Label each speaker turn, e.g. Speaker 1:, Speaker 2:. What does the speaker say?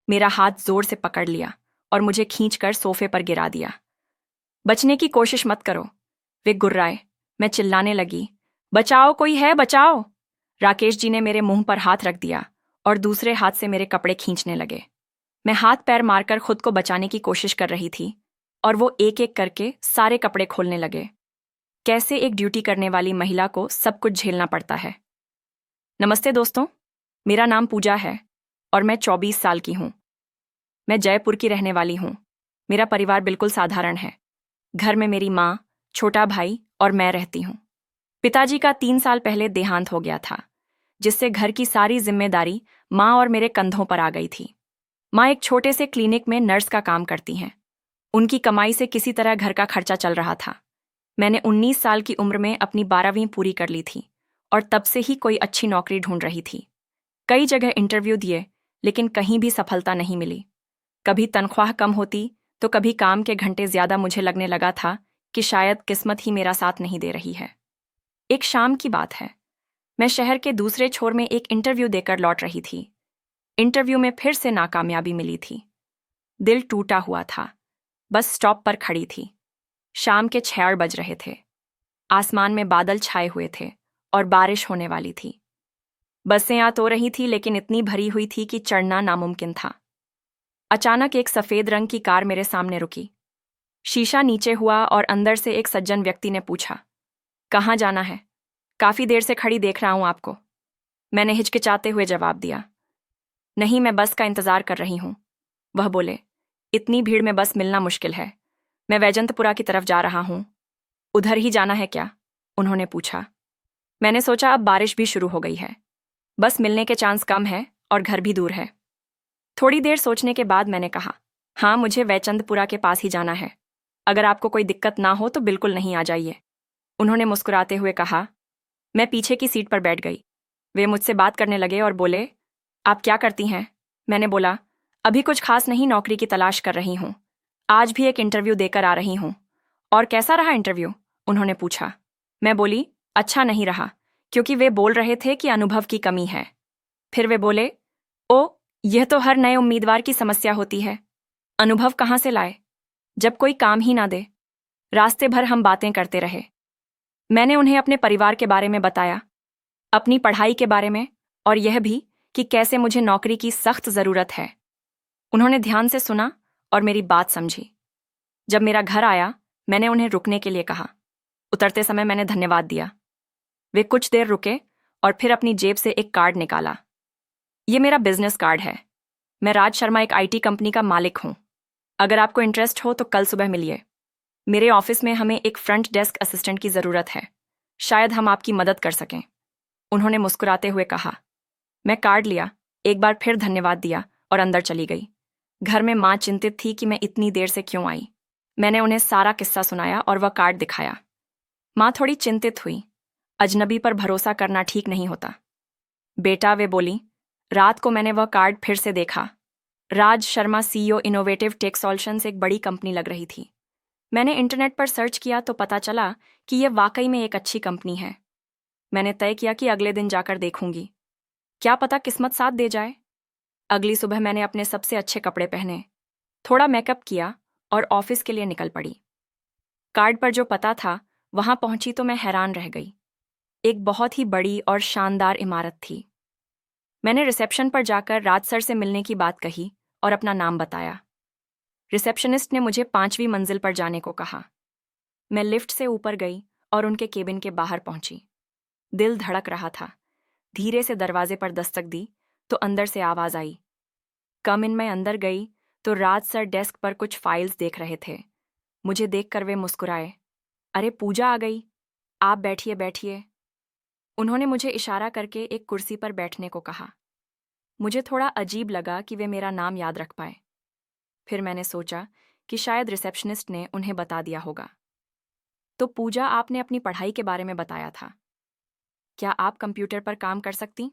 Speaker 1: मेरा हाथ जोर से पकड़ लिया और मुझे खींचकर सोफे पर गिरा दिया। बचने की कोशिश मत करो, वे गुर्राए। मैं चिल्लाने लगी, बचाओ, कोई है, बचाओ। राकेश जी ने मेरे मुंह पर हाथ रख दिया और दूसरे हाथ से मेरे कपड़े खींचने लगे। मैं हाथ पैर मारकर खुद को बचाने की कोशिश कर रही थी और वो एक एक करके सारे कपड़े खोलने लगे। कैसे एक ड्यूटी करने वाली महिला को सब कुछ झेलना पड़ता है। नमस्ते दोस्तों, मेरा नाम पूजा है और मैं 24 साल की हूँ। मैं जयपुर की रहने वाली हूँ। मेरा परिवार बिल्कुल साधारण है। घर में मेरी माँ, छोटा भाई और मैं रहती हूँ। पिताजी का 3 साल पहले देहांत हो गया था, जिससे घर की सारी जिम्मेदारी माँ और मेरे कंधों पर आ गई थी। माँ एक छोटे से क्लिनिक में नर्स का काम करती हैं। उनकी कमाई से किसी तरह घर का खर्चा चल रहा था। मैंने 19 साल की उम्र में अपनी 12वीं पूरी कर ली थी और तब से ही कोई अच्छी नौकरी ढूंढ रही थी। कई जगह इंटरव्यू दिए, लेकिन कहीं भी सफलता नहीं मिली। कभी तनख्वाह कम होती तो कभी काम के घंटे ज्यादा। मुझे लगने लगा था कि शायद किस्मत ही मेरा साथ नहीं दे रही है। एक शाम की बात है, मैं शहर के दूसरे छोर में एक इंटरव्यू देकर लौट रही थी। इंटरव्यू में फिर से नाकामयाबी मिली थी। दिल टूटा हुआ था। बस स्टॉप पर खड़ी थी। शाम के 6 बज रहे थे। आसमान में बादल छाए हुए थे और बारिश होने वाली थी। बसें आ तो रही थी, लेकिन इतनी भरी हुई थी कि चढ़ना नामुमकिन था। अचानक एक सफेद रंग की कार मेरे सामने रुकी। शीशा नीचे हुआ और अंदर से एक सज्जन व्यक्ति ने पूछा, कहाँ जाना है? काफी देर से खड़ी देख रहा हूं आपको। मैंने हिचकिचाते हुए जवाब दिया, नहीं, मैं बस का इंतजार कर रही हूं। वह बोले, इतनी भीड़ में बस मिलना मुश्किल है। मैं वैजंतपुरा की तरफ जा रहा हूं। उधर ही जाना है क्या? उन्होंने पूछा। मैंने सोचा अब बारिश भी शुरू हो गई है, बस मिलने के चांस कम है और घर भी दूर है। थोड़ी देर सोचने के बाद मैंने कहा, हाँ, मुझे वैचंदपुरा के पास ही जाना है। अगर आपको कोई दिक्कत ना हो तो बिल्कुल नहीं आ जाइए। उन्होंने मुस्कुराते हुए कहा। मैं पीछे की सीट पर बैठ गई। वे मुझसे बात करने लगे और बोले, आप क्या करती हैं? मैंने बोला, अभी कुछ खास नहीं, नौकरी की तलाश कर रही हूँ। आज भी एक इंटरव्यू देकर आ रही हूँ। और कैसा रहा इंटरव्यू? उन्होंने पूछा। मैं बोली, अच्छा नहीं रहा, क्योंकि वे बोल रहे थे कि अनुभव की कमी है। फिर वे बोले, ओ, यह तो हर नए उम्मीदवार की समस्या होती है। अनुभव कहाँ से लाए, जब कोई काम ही ना दे। रास्ते भर हम बातें करते रहे। मैंने उन्हें अपने परिवार के बारे में बताया, अपनी पढ़ाई के बारे में, और यह भी कि कैसे मुझे नौकरी की सख्त जरूरत है। उन्होंने ध्यान से सुना और मेरी बात समझी। जब मेरा घर आया, मैंने उन्हें रुकने के लिए कहा। उतरते समय मैंने धन्यवाद दिया। वे कुछ देर रुके और फिर अपनी जेब से एक कार्ड निकाला। ये मेरा बिजनेस कार्ड है। मैं राज शर्मा, एक आईटी कंपनी का मालिक हूं। अगर आपको इंटरेस्ट हो तो कल सुबह मिलिए। मेरे ऑफिस में हमें एक फ्रंट डेस्क असिस्टेंट की जरूरत है। शायद हम आपकी मदद कर सकें। उन्होंने मुस्कुराते हुए कहा। मैं कार्ड लिया, एक बार फिर धन्यवाद दिया और अंदर चली गई। घर में माँ चिंतित थी कि मैं इतनी देर से क्यों आई। मैंने उन्हें सारा किस्सा सुनाया और वह कार्ड दिखाया। माँ थोड़ी चिंतित हुई। अजनबी पर भरोसा करना ठीक नहीं होता। बेटा, वे बोली, रात को मैंने वह कार्ड फिर से देखा। Raj Sharma, CEO, innovative tech solutions, एक बड़ी कंपनी लग रही थी। मैंने इंटरनेट पर सर्च किया तो पता चला कि यह वाकई में एक अच्छी कंपनी है। मैंने तय किया कि अगले दिन जाकर देखूंगी। क्या पता किस्मत साथ दे जाए। अगली सुबह मैंने अपने सबसे अच्छे कपड़े पहने, थोड़ा मेकअप किया और ऑफिस के लिए निकल पड़ी। कार्ड पर जो पता था वहां पहुंची तो मैं हैरान रह गई। एक बहुत ही बड़ी और शानदार इमारत थी। मैंने रिसेप्शन पर जाकर राज सर से मिलने की बात कही और अपना नाम बताया। रिसेप्शनिस्ट ने मुझे 5वीं मंजिल पर जाने को कहा। मैं लिफ्ट से ऊपर गई और उनके केबिन के बाहर पहुंची। दिल धड़क रहा था। धीरे से दरवाजे पर दस्तक दी तो अंदर से आवाज आई, कम इन। मैं अंदर गई तो राज सर डेस्क पर कुछ फाइल्स देख रहे थे। मुझे देखकर वे मुस्कुराए। अरे पूजा आ गई, आप बैठिए बैठिए। उन्होंने मुझे इशारा करके एक कुर्सी पर बैठने को कहा। मुझे थोड़ा अजीब लगा कि वे मेरा नाम याद रख पाए। फिर मैंने सोचा कि शायद रिसेप्शनिस्ट ने उन्हें बता दिया होगा। तो पूजा, आपने अपनी पढ़ाई के बारे में बताया था। क्या आप कंप्यूटर पर काम कर सकती?